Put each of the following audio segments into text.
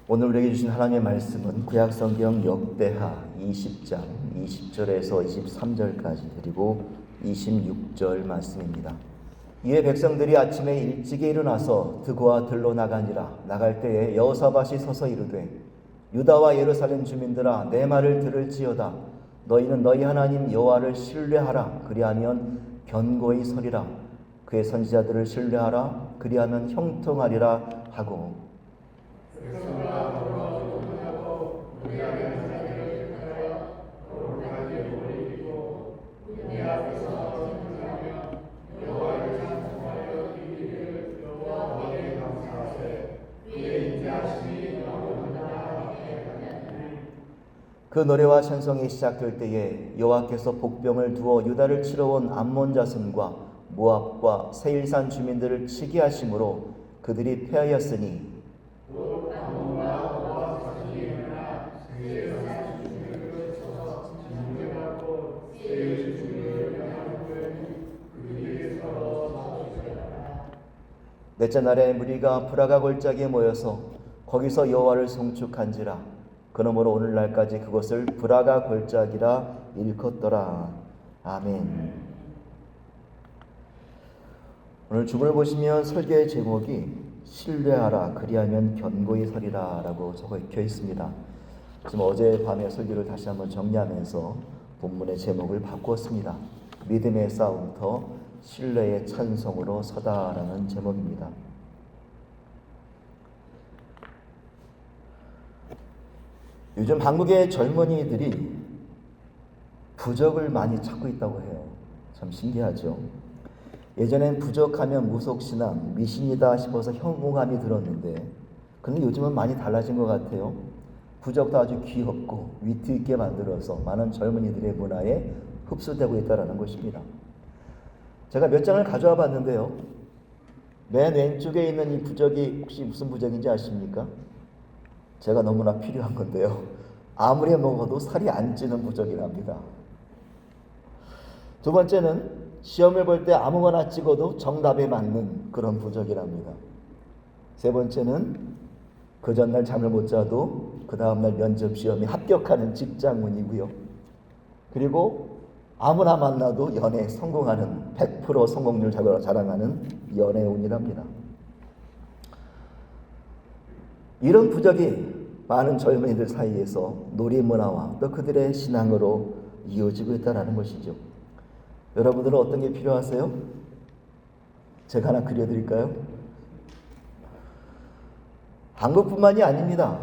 오늘 우리에게 주신 하나님의 말씀은 구약성경 역대하 20장 20절에서 23절까지 그리고 26절 말씀입니다. 이에 백성들이 아침에 일찍이 일어나서 드고와 들로 나가니라. 나갈 때에 여호사밧이 서서 이르되 유다와 예루살렘 주민들아 내 말을 들을지어다. 너희는 너희 하나님 여호와를 신뢰하라. 그리하면 견고히 서리라. 그의 선지자들을 신뢰하라. 그리하면 형통하리라 하고 그 노래와 찬송이 시작될 때에 여호와께서 복병을 두어 유다를 치러 온 암몬 자손과 모압과 세일산 주민들을 치게 하심으로 그들이 패하였으니 넷째 날에 무리가 브라가 골짜기에 모여서 거기서 여호와를 송축한지라. 그러므로 오늘날까지 그것을 브라가 골짜기라 일컫더라. 아멘. 오늘 주문을 보시면 설교의 제목이 신뢰하라 그리하면 견고히 서리라 라고 적혀 있습니다. 지금 어젯밤에 설교를 다시 한번 정리하면서 본문의 제목을 바꾸었습니다. 믿음의 싸움터 신뢰의 찬송으로 서다라는 제목입니다. 요즘 한국의 젊은이들이 부적을 많이 찾고 있다고 해요. 참 신기하죠. 예전엔 부적하면 무속신앙, 미신이다 싶어서 혐오감이 들었는데 근데 요즘은 많이 달라진 것 같아요. 부적도 아주 귀엽고 위트 있게 만들어서 많은 젊은이들의 문화에 흡수되고 있다는 것입니다. 제가 몇 장을 가져와 봤는데요. 맨 왼쪽에 있는 이 부적이 혹시 무슨 부적인지 아십니까? 제가 너무나 필요한 건데요. 아무리 먹어도 살이 안 찌는 부적이랍니다. 두 번째는 시험을 볼 때 아무거나 찍어도 정답에 맞는 그런 부적이랍니다. 세 번째는 그 전날 잠을 못 자도 그 다음날 면접 시험에 합격하는 직장운이고요. 그리고 아무나 만나도 연애에 성공하는 100% 성공률 자랑하는 연애운이랍니다. 이런 부적이 많은 젊은이들 사이에서 놀이문화와 또 그들의 신앙으로 이어지고 있다는 것이죠. 여러분들은 어떤 게 필요하세요? 제가 하나 그려드릴까요? 한국뿐만이 아닙니다.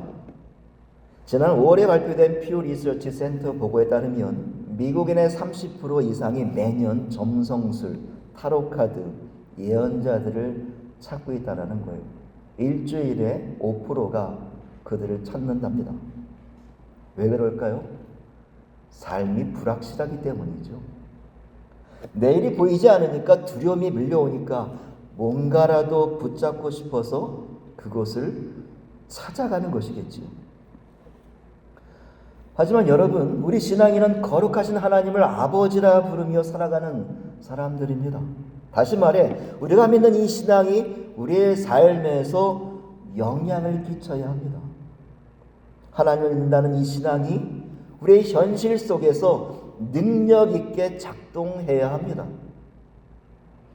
지난 5월에 발표된 퓨 리서치 센터 보고에 따르면 미국인의 30% 이상이 매년 점성술, 타로카드, 예언자들을 찾고 있다는 거예요. 일주일에 5%가 그들을 찾는답니다. 왜 그럴까요? 삶이 불확실하기 때문이죠. 내일이 보이지 않으니까 두려움이 밀려오니까 뭔가라도 붙잡고 싶어서 그것을 찾아가는 것이겠지요. 하지만 여러분, 우리 신앙인은 거룩하신 하나님을 아버지라 부르며 살아가는 사람들입니다. 다시 말해 우리가 믿는 이 신앙이 우리의 삶에서 영향을 끼쳐야 합니다. 하나님을 믿는다는 이 신앙이 우리의 현실 속에서 능력 있게 작동해야 합니다.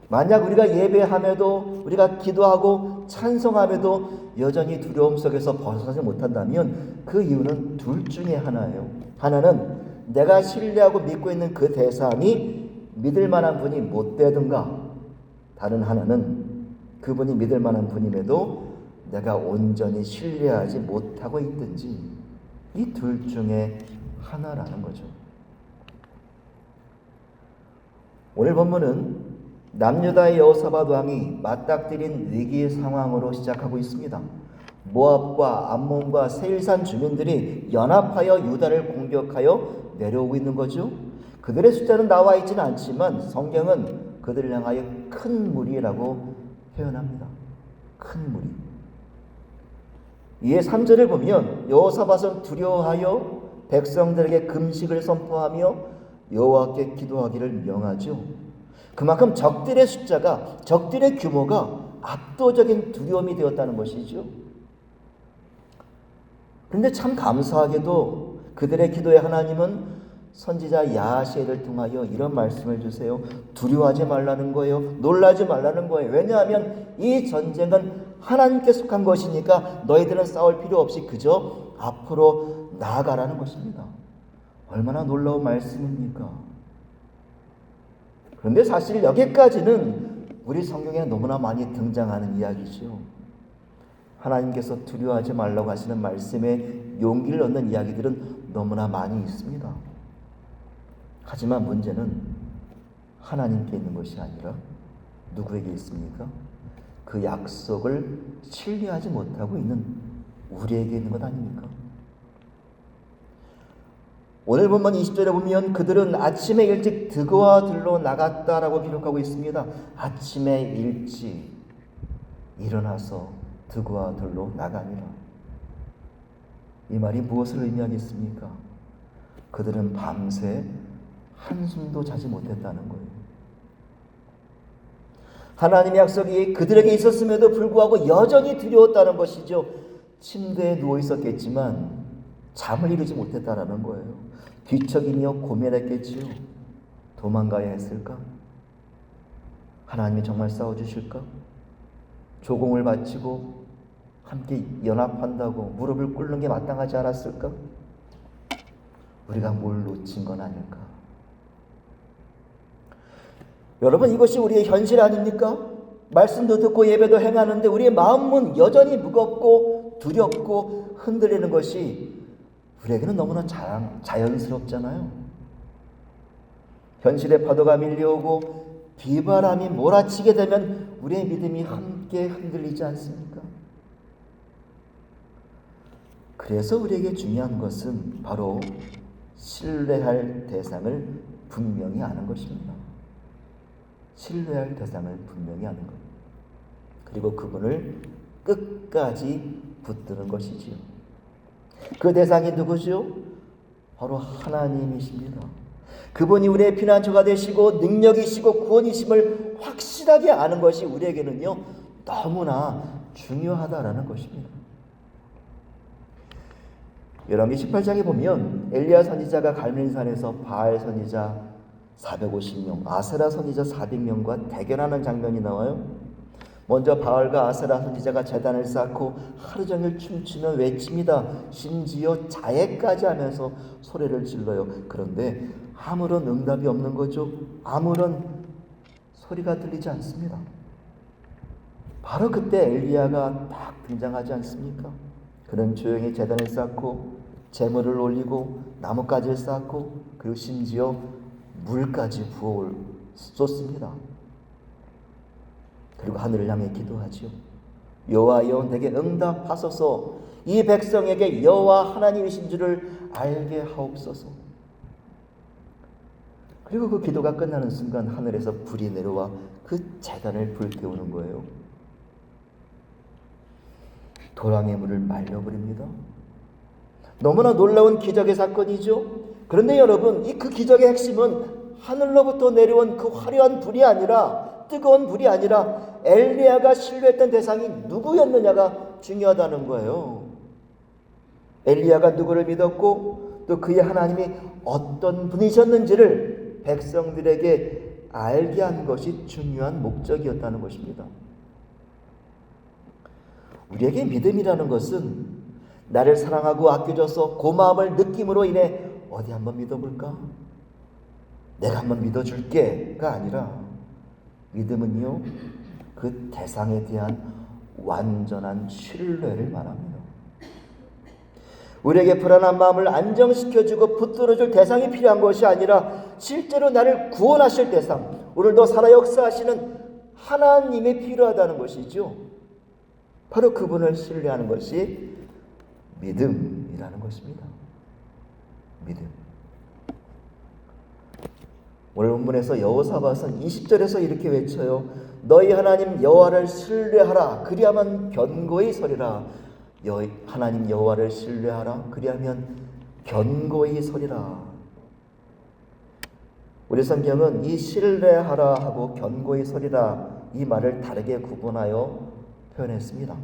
만약 우리가 예배함에도 우리가 기도하고 찬송함에도 여전히 두려움 속에서 벗어나지 못한다면 그 이유는 둘 중에 하나예요. 하나는 내가 신뢰하고 믿고 있는 그 대상이 믿을 만한 분이 못 되든가, 다른 하나는 그분이 믿을 만한 분임에도 내가 온전히 신뢰하지 못하고 있든지, 이 둘 중에 하나라는 거죠. 오늘 본문은 남유다의 여호사밧 왕이 맞닥뜨린 위기 상황으로 시작하고 있습니다. 모압과 암몬과 세일산 주민들이 연합하여 유다를 공격하여 내려오고 있는 거죠. 그들의 숫자는 나와 있지는 않지만 성경은 그들을 향하여 큰 무리라고 표현합니다. 큰 무리. 이에 3절을 보면 여호사밧은 두려워하여 백성들에게 금식을 선포하며 여호와께 기도하기를 명하죠. 그만큼 적들의 숫자가, 적들의 규모가 압도적인 두려움이 되었다는 것이죠. 그런데 참 감사하게도 그들의 기도에 하나님은 선지자 야시를 통하여 이런 말씀을 주세요. 두려워하지 말라는 거예요. 놀라지 말라는 거예요. 왜냐하면 이 전쟁은 하나님께 속한 것이니까 너희들은 싸울 필요 없이 그저 앞으로 나아가라는 것입니다. 얼마나 놀라운 말씀입니까? 그런데 사실 여기까지는 우리 성경에 너무나 많이 등장하는 이야기죠. 하나님께서 두려워하지 말라고 하시는 말씀에 용기를 얻는 이야기들은 너무나 많이 있습니다. 하지만 문제는 하나님께 있는 것이 아니라 누구에게 있습니까? 그 약속을 신뢰하지 못하고 있는 우리에게 있는 것 아닙니까? 오늘 본문 20절에 보면 그들은 아침에 일찍 드고와 들로 나갔다라고 기록하고 있습니다. 아침에 일찍 일어나서 드고와 들로 나가니라. 이 말이 무엇을 의미하겠습니까? 그들은 밤새 한숨도 자지 못했다는 거예요. 하나님의 약속이 그들에게 있었음에도 불구하고 여전히 두려웠다는 것이죠. 침대에 누워 있었겠지만 잠을 이루지 못했다는 거예요. 뒤척이며 고민했겠지요. 도망가야 했을까? 하나님이 정말 싸워주실까? 조공을 바치고 함께 연합한다고 무릎을 꿇는 게 마땅하지 않았을까? 우리가 뭘 놓친 건 아닐까? 여러분, 이것이 우리의 현실 아닙니까? 말씀도 듣고 예배도 행하는데 우리의 마음은 여전히 무겁고 두렵고 흔들리는 것이 우리에게는 너무나 자연스럽잖아요. 현실의 파도가 밀려오고 비바람이 몰아치게 되면 우리의 믿음이 함께 흔들리지 않습니까? 그래서 우리에게 중요한 것은 바로 신뢰할 대상을 분명히 아는 것입니다. 신뢰할 대상을 분명히 아는 것. 그리고 그분을 끝까지 붙드는 것이지요. 그 대상이 누구죠? 바로 하나님이십니다. 그분이 우리의 피난처가 되시고 능력이시고 구원이심을 확실하게 아는 것이 우리에게는요 너무나 중요하다라는 것입니다. 열왕기 18장에 보면 엘리야 선지자가 갈멜산에서 바알 선지자 450명, 아세라 선지자 400명과 대결하는 장면이 나와요. 먼저 바알과 아세라 선지자가 제단을 쌓고 하루 종일 춤추며 외칩니다. 심지어 자해까지 하면서 소리를 질러요. 그런데 아무런 응답이 없는 거죠. 아무런 소리가 들리지 않습니다. 바로 그때 엘리야가 딱 등장하지 않습니까? 그는 조용히 제단을 쌓고 제물을 올리고 나뭇가지를 쌓고 그리고 심지어 물까지 부어 쏟습니다. 그리고 하늘을 향해 기도하지요. 여호와여 내게 응답하소서. 이 백성에게 여호와 하나님이신 줄을 알게 하옵소서. 그리고 그 기도가 끝나는 순간 하늘에서 불이 내려와 그 제단을 불태우는 거예요. 도랑의 물을 말려버립니다. 너무나 놀라운 기적의 사건이죠. 그런데 여러분, 그 기적의 핵심은 하늘로부터 내려온 그 화려한 불이 아니라, 뜨거운 불이 아니라 엘리야가 신뢰했던 대상이 누구였느냐가 중요하다는 거예요. 엘리야가 누구를 믿었고 또 그의 하나님이 어떤 분이셨는지를 백성들에게 알게 한 것이 중요한 목적이었다는 것입니다. 우리에게 믿음이라는 것은 나를 사랑하고 아껴줘서 고마움을 느낌으로 인해 어디 한번 믿어볼까? 내가 한번 믿어줄게가 아니라 믿음은요 그 대상에 대한 완전한 신뢰를 말합니다. 우리에게 불안한 마음을 안정시켜주고 붙들어줄 대상이 필요한 것이 아니라 실제로 나를 구원하실 대상, 오늘도 살아 역사하시는 하나님이 필요하다는 것이죠. 바로 그분을 신뢰하는 것이 믿음이라는 것입니다. 믿음. 오늘 본문에서 여호사밧은 20절에서 이렇게 외쳐요. 너희 하나님 여호와를 신뢰하라. 그리하면 견고히 서리라. 하나님 여호와를 신뢰하라. 그리하면 견고히 서리라. 우리 성경은 이 신뢰하라 하고 견고히 서리라 이 말을 다르게 구분하여 표현했습니다.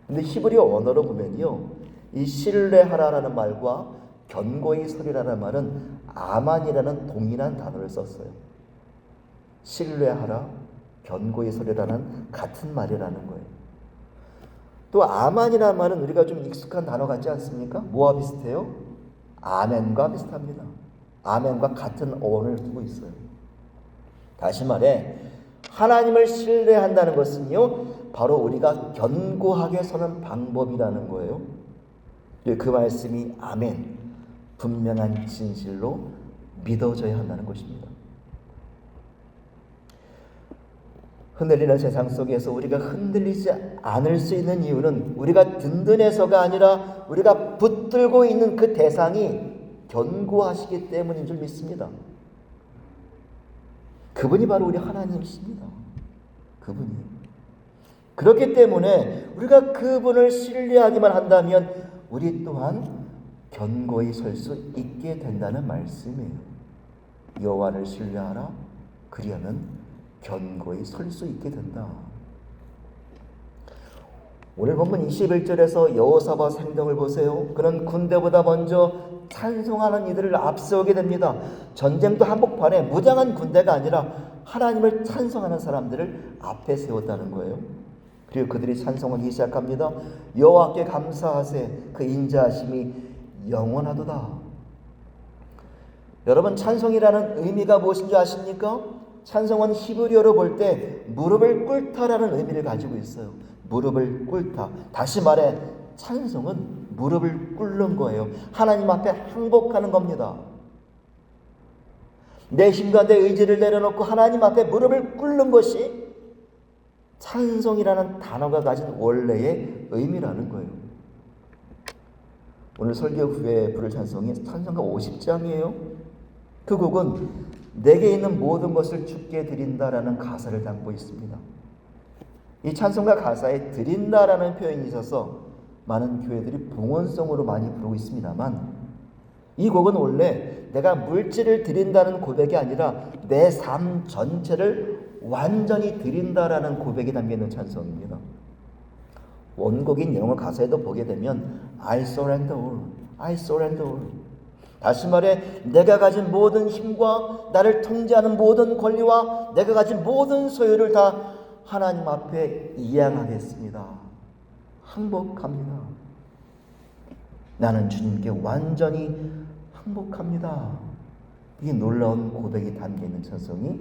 근데 히브리어 언어로 보면요, 이 신뢰하라라는 말과 견고히 서리라는 말은 아만이라는 동일한 단어를 썼어요. 신뢰하라, 견고히 서리라는 같은 말이라는 거예요. 또 아만이라는 말은 우리가 좀 익숙한 단어 같지 않습니까? 뭐와 비슷해요? 아멘과 비슷합니다. 아멘과 같은 어원을 두고 있어요. 다시 말해 하나님을 신뢰한다는 것은요, 바로 우리가 견고하게 서는 방법이라는 거예요. 그 말씀이 아멘, 분명한 진실로 믿어져야 한다는 것입니다. 흔들리는 세상 속에서 우리가 흔들리지 않을 수 있는 이유는 우리가 든든해서가 아니라 우리가 붙들고 있는 그 대상이 견고하시기 때문인 줄 믿습니다. 그분이 바로 우리 하나님이십니다. 그분이. 그렇기 때문에 우리가 그분을 신뢰하기만 한다면 우리 또한 견고히 설 수 있게 된다는 말씀이에요. 여호와를 신뢰하라. 그리하면 견고히 설 수 있게 된다. 오늘 본문 21절에서 여호사밧 행동을 보세요. 그는 군대보다 먼저 찬송하는 이들을 앞세우게 됩니다. 전쟁도 한복판에 무장한 군대가 아니라 하나님을 찬송하는 사람들을 앞에 세웠다는 거예요. 그리고 그들이 찬송하기 시작합니다. 여호와께 감사하세, 그 인자하심이 영원하도다. 여러분, 찬송이라는 의미가 무엇인지 아십니까? 찬송은 히브리어로 볼 때 무릎을 꿇다라는 의미를 가지고 있어요. 무릎을 꿇다. 다시 말해 찬송은 무릎을 꿇는 거예요. 하나님 앞에 항복하는 겁니다. 내 힘과 내 의지를 내려놓고 하나님 앞에 무릎을 꿇는 것이 찬송이라는 단어가 가진 원래의 의미라는 거예요. 오늘 설교 후에 부를 찬송이 찬송가 50장이에요. 그 곡은 내게 있는 모든 것을 주께 드린다라는 가사를 담고 있습니다. 이 찬송가 가사에 드린다라는 표현이 있어서 많은 교회들이 봉헌송으로 많이 부르고 있습니다만, 이 곡은 원래 내가 물질을 드린다는 고백이 아니라 내 삶 전체를 완전히 드린다라는 고백이 담겨있는 찬송입니다. 원곡인 영어 가사에도 보게 되면 I surrender all, I surrender all. 다시 말해 내가 가진 모든 힘과 나를 통제하는 모든 권리와 내가 가진 모든 소유를 다 하나님 앞에 이양하겠습니다. 항복합니다. 나는 주님께 완전히 항복합니다. 이 놀라운 고백이 담겨있는 찬송이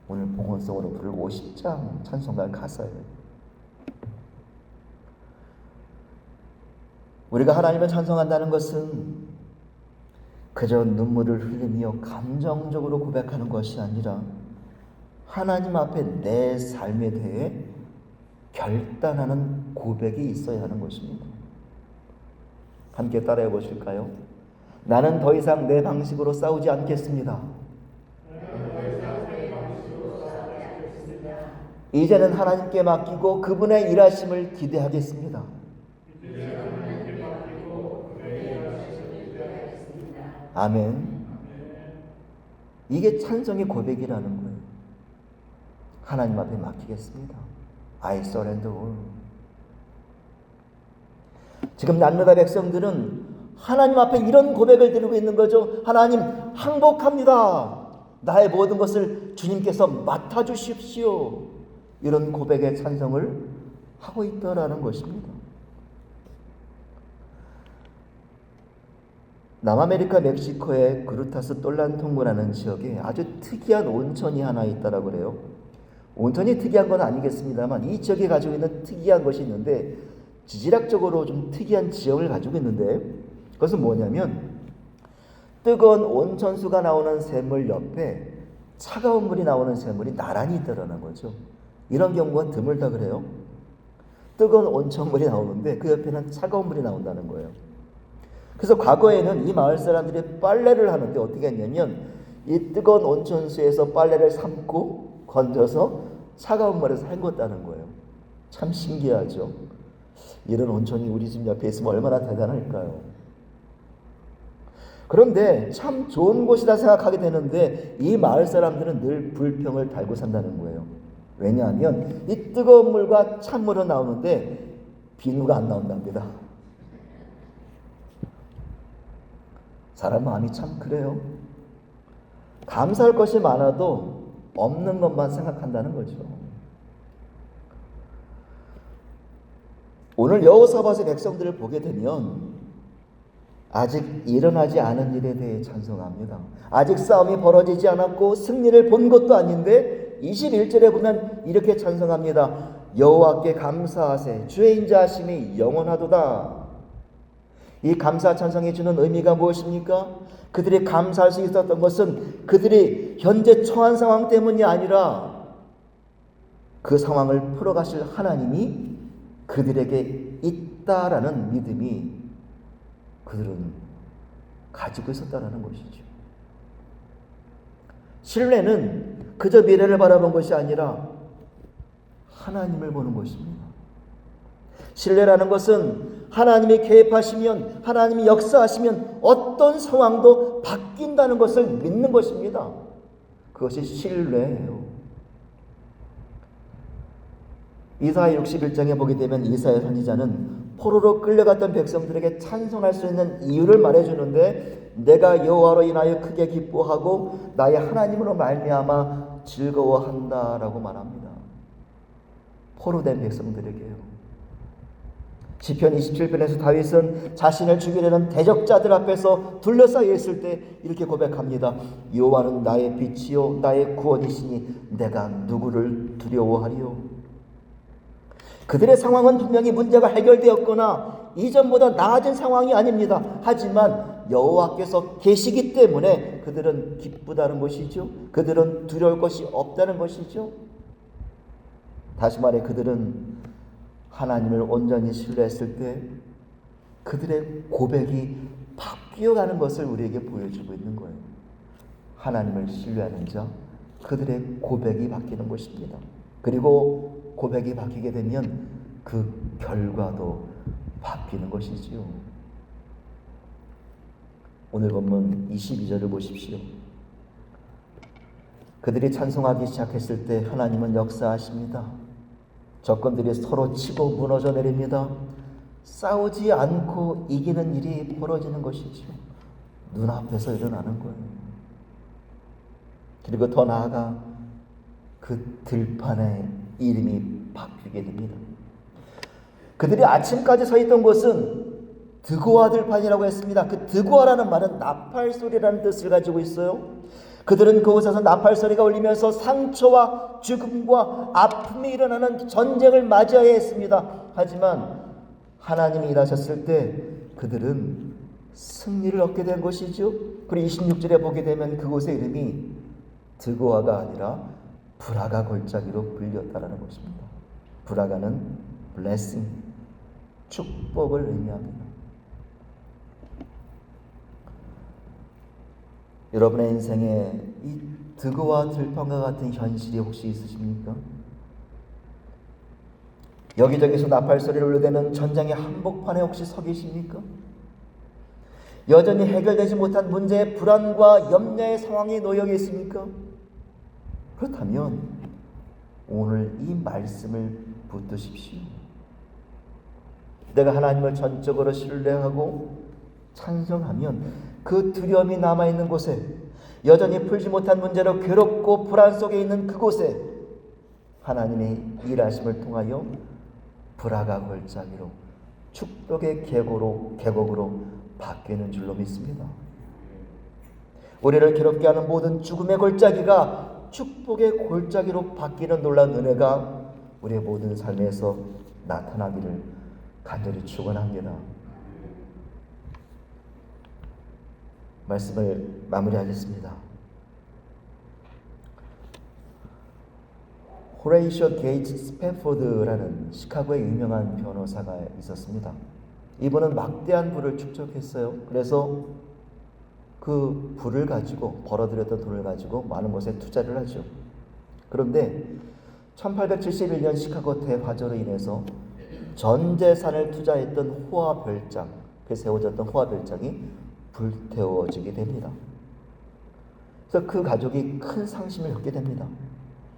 오늘 봉헌송으로 부를 50장 찬송가 가사예요. 우리가 하나님을 찬송한다는 것은 그저 눈물을 흘리며 감정적으로 고백하는 것이 아니라 하나님 앞에 내 삶에 대해 결단하는 고백이 있어야 하는 것입니다. 함께 따라해 보실까요? 나는 더 이상 내 방식으로 싸우지 않겠습니다. 이제는 하나님께 맡기고 그분의 일하심을 기대하겠습니다. 아멘. 이게 찬송의 고백이라는 거예요. 하나님 앞에 맡기겠습니다. I surrender all. 지금 남유다 백성들은 하나님 앞에 이런 고백을 드리고 있는 거죠. 하나님, 항복합니다. 나의 모든 것을 주님께서 맡아주십시오. 이런 고백의 찬송을 하고 있다라는 것입니다. 남아메리카 멕시코의 그루타스 똘란통고라는 지역에 아주 특이한 온천이 하나 있다라고 그래요. 온천이 특이한 건 아니겠습니다만 이 지역에 가지고 있는 특이한 것이 있는데, 지질학적으로 좀 특이한 지형을 가지고 있는데, 그것은 뭐냐면 뜨거운 온천수가 나오는 샘물 옆에 차가운 물이 나오는 샘물이 나란히 있다라는 거죠. 이런 경우가 드물다 그래요. 뜨거운 온천물이 나오는데 그 옆에는 차가운 물이 나온다는 거예요. 그래서 과거에는 이 마을 사람들이 빨래를 하는데 어떻게 했냐면 이 뜨거운 온천수에서 빨래를 삶고 건져서 차가운 물에서 헹궜다는 거예요. 참 신기하죠. 이런 온천이 우리 집 옆에 있으면 얼마나 대단할까요? 그런데 참 좋은 곳이다 생각하게 되는데 이 마을 사람들은 늘 불평을 달고 산다는 거예요. 왜냐하면 이 뜨거운 물과 찬물은 나오는데 비누가 안 나온답니다. 사람 마음이 참 그래요. 감사할 것이 많아도 없는 것만 생각한다는 거죠. 오늘 여호사밧의 백성들을 보게 되면 아직 일어나지 않은 일에 대해 찬송합니다. 아직 싸움이 벌어지지 않았고 승리를 본 것도 아닌데 21절에 보면 이렇게 찬송합니다. 여호와께 감사하세 주의 인자하심이 영원하도다. 이 감사 찬송이 주는 의미가 무엇입니까? 그들이 감사할 수 있었던 것은 그들이 현재 처한 상황 때문이 아니라 그 상황을 풀어가실 하나님이 그들에게 있다라는 믿음이 그들은 가지고 있었다라는 것이죠. 신뢰는 그저 미래를 바라본 것이 아니라 하나님을 보는 것입니다. 신뢰라는 것은 하나님이 개입하시면, 하나님이 역사하시면 어떤 상황도 바뀐다는 것을 믿는 것입니다. 그것이 신뢰예요. 이사야 61장에 보게 되면 이사야 선지자는 포로로 끌려갔던 백성들에게 찬송할 수 있는 이유를 말해주는데, 내가 여호와로 인하여 크게 기뻐하고 나의 하나님으로 말미암아 즐거워한다라고 말합니다. 포로된 백성들에게요. 시편 27편에서 다윗은 자신을 죽이려는 대적자들 앞에서 둘러싸여 있을 때 이렇게 고백합니다. 여호와는 나의 빛이요 나의 구원이시니 내가 누구를 두려워하리요. 그들의 상황은 분명히 문제가 해결되었거나 이전보다 나아진 상황이 아닙니다. 하지만 여호와께서 계시기 때문에 그들은 기쁘다는 것이죠. 그들은 두려울 것이 없다는 것이죠. 다시 말해 그들은 하나님을 온전히 신뢰했을 때 그들의 고백이 바뀌어가는 것을 우리에게 보여주고 있는 거예요. 하나님을 신뢰하는 자, 그들의 고백이 바뀌는 것입니다. 그리고 고백이 바뀌게 되면 그 결과도 바뀌는 것이지요. 오늘 본문 22절을 보십시오. 그들이 찬송하기 시작했을 때 하나님은 역사하십니다. 적군들이 서로 치고 무너져 내립니다. 싸우지 않고 이기는 일이 벌어지는 것이죠. 눈앞에서 일어나는 거예요. 그리고 더 나아가 그 들판의 이름이 바뀌게 됩니다. 그들이 아침까지 서 있던 곳은 드고아 들판이라고 했습니다. 그 드고아라는 말은 나팔 소리라는 뜻을 가지고 있어요. 그들은 그곳에서 나팔 소리가 울리면서 상처와 죽음과 아픔이 일어나는 전쟁을 맞이해야 했습니다. 하지만 하나님이 일하셨을 때 그들은 승리를 얻게 된 것이죠. 그리고 26절에 보게 되면 그곳의 이름이 드고아가 아니라 브라가 골짜기로 불렸다라는 것입니다. 브라가는 blessing, 축복을 의미합니다. 여러분의 인생에 이 드고와 들판과 같은 현실이 혹시 있으십니까? 여기저기서 나팔 소리를 울려대는 전장의 한복판에 혹시 서 계십니까? 여전히 해결되지 못한 문제의 불안과 염려의 상황에 놓여 계십니까? 그렇다면 오늘 이 말씀을 붙드십시오. 내가 하나님을 전적으로 신뢰하고 찬송하면 그 두려움이 남아있는 곳에, 여전히 풀지 못한 문제로 괴롭고 불안 속에 있는 그곳에 하나님의 일하심을 통하여 브라가 골짜기로 축복의 계곡으로 바뀌는 줄로 믿습니다. 우리를 괴롭게 하는 모든 죽음의 골짜기가 축복의 골짜기로 바뀌는 놀라운 은혜가 우리의 모든 삶에서 나타나기를 간절히 축원합니다. 말씀을 마무리하겠습니다. 호레이셔 게이츠 스펜포드라는 시카고의 유명한 변호사가 있었습니다. 이분은 막대한 부를 축적했어요. 그래서 그 부를 가지고, 벌어들였던 돈을 가지고 많은 것에 투자를 하죠. 그런데 1871년 시카고 대화재로 인해서 전 재산을 투자했던 호화 별장, 그 세워졌던 호화 별장이 불태워지게 됩니다. 그래서 그 가족이 큰 상심을 겪게 됩니다.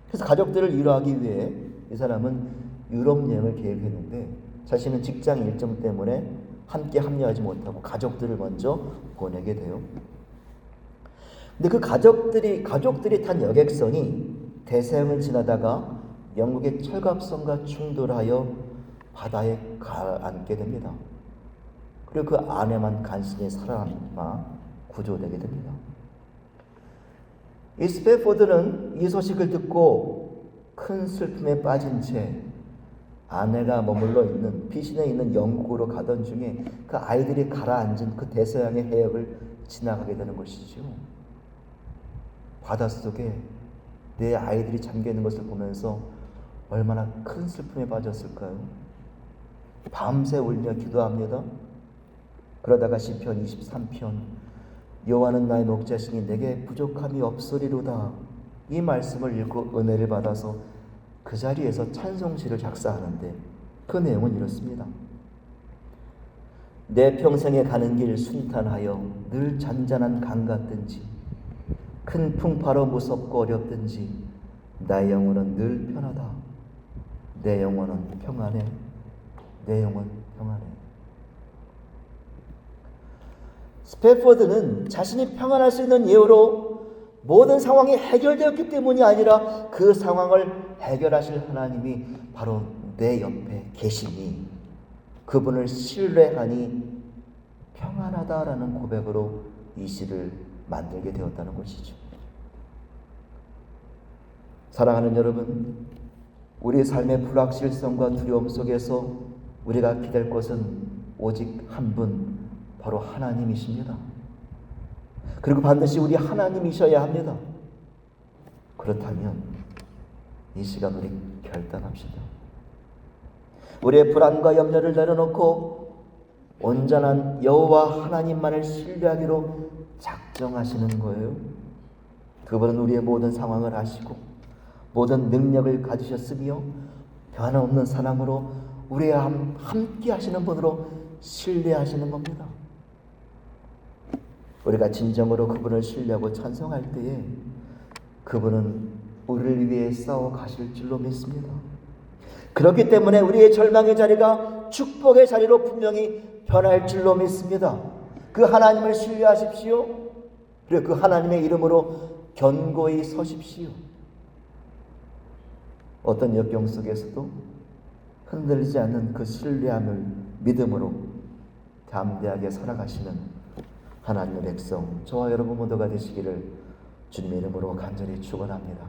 그래서 가족들을 위로하기 위해 이 사람은 유럽 여행을 계획했는데 자신은 직장 일정 때문에 함께 합류하지 못하고 가족들을 먼저 보내게 돼요. 근데 그 가족들이 탄 여객선이 대서양을 지나다가 영국의 철갑선과 충돌하여 바다에 가라앉게 됩니다. 그리고 그 안에만 간신히 살아남아 구조되게 됩니다. 이 스패포드는 이 소식을 듣고 큰 슬픔에 빠진 채 아내가 머물러 있는 피신해 있는 영국으로 가던 중에 그 아이들이 가라앉은 그 대서양의 해역을 지나가게 되는 것이죠. 바닷속에 내 아이들이 잠겨 있는 것을 보면서 얼마나 큰 슬픔에 빠졌을까요? 밤새 울며 기도합니다. 그러다가 시편 23편 여호와는 나의 목자시니 내게 부족함이 없으리로다, 이 말씀을 읽고 은혜를 받아서 그 자리에서 찬송시를 작사하는데 그 내용은 이렇습니다. 내 평생에 가는 길 순탄하여 늘 잔잔한 강 같든지 큰 풍파로 무섭고 어렵든지 나의 영혼은 늘 편하다. 내 영혼은 평안해. 내 영혼 평안해. 스패포드는 자신이 평안할 수 있는 이유로 모든 상황이 해결되었기 때문이 아니라 그 상황을 해결하실 하나님이 바로 내 옆에 계시니 그분을 신뢰하니 평안하다라는 고백으로 이 시를 만들게 되었다는 것이죠. 사랑하는 여러분, 우리 삶의 불확실성과 두려움 속에서 우리가 기댈 것은 오직 한 분, 바로 하나님이십니다. 그리고 반드시 우리 하나님이셔야 합니다. 그렇다면 이 시간 우리 결단합시다. 우리의 불안과 염려를 내려놓고 온전한 여호와 하나님만을 신뢰하기로 작정하시는 거예요. 그분은 우리의 모든 상황을 아시고 모든 능력을 가지셨으며 변함없는 사랑으로 우리와 함께 하시는 분으로 신뢰하시는 겁니다. 우리가 진정으로 그분을 신뢰하고 찬송할 때에 그분은 우리를 위해 싸워 가실 줄로 믿습니다. 그렇기 때문에 우리의 절망의 자리가 축복의 자리로 분명히 변할 줄로 믿습니다. 그 하나님을 신뢰하십시오. 그리고 그 하나님의 이름으로 견고히 서십시오. 어떤 역경 속에서도 흔들리지 않는 그 신뢰함을 믿음으로 담대하게 살아가시는 하나님의 백성, 저와 여러분 모두가 되시기를 주님의 이름으로 간절히 축원합니다.